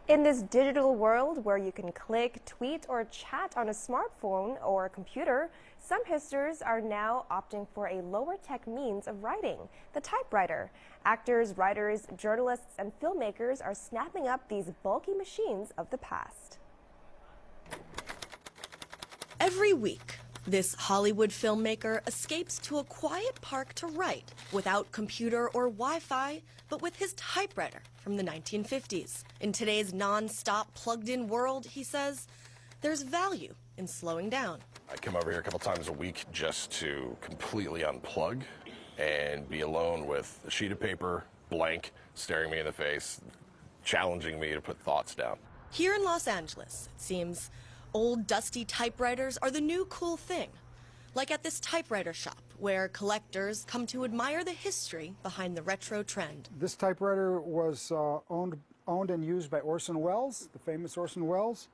In this digital world where you can click, tweet, or chat on a smartphone or a computer, some hipsters are now opting for a lower-tech means of writing, the typewriter. Actors, writers, journalists, and filmmakers are snapping up these bulky machines of the past. Every week, this Hollywood filmmaker escapes to a quiet park to write without computer or Wi-Fi, but with his typewriter from the 1950s. In today's non-stop plugged-in world, he says, there's value in slowing down. I come over here a couple times a week just to completely unplug and be alone with a sheet of paper, blank, staring me in the face, challenging me to put thoughts down. Here in Los Angeles, it seems, old dusty typewriters are the new cool thing. Like at this typewriter shop, where collectors come to admire the history behind the retro trend. This typewriter was owned and used by Orson Welles, the famous Orson Welles,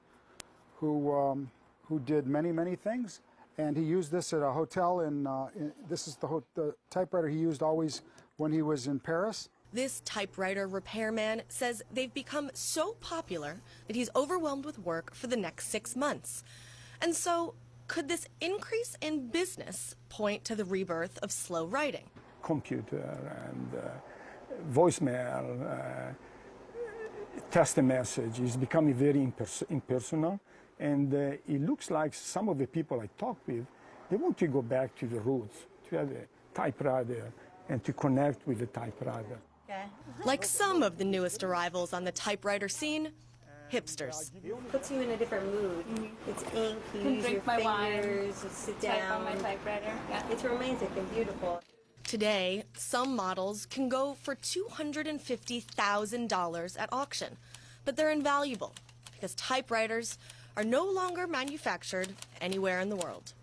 who did many things. And he used this at a hotel this is the typewriter he used always when he was in Paris. This typewriter repairman says they've become so popular that he's overwhelmed with work for the next 6 months. And so, could this increase in business point to the rebirth of slow writing? Computer and voicemail, text a message is becoming very impersonal. And it looks like some of the people I talk with, they want to go back to the roots, to have a typewriter and to connect with the typewriter. Like some of the newest arrivals on the typewriter scene, hipsters. Puts you in a different mood. It's ink, you use your fingers, you sit down. Type on my typewriter. Yeah. It's romantic and beautiful. Today, some models can go for $250,000 at auction, but they're invaluable because typewriters are no longer manufactured anywhere in the world.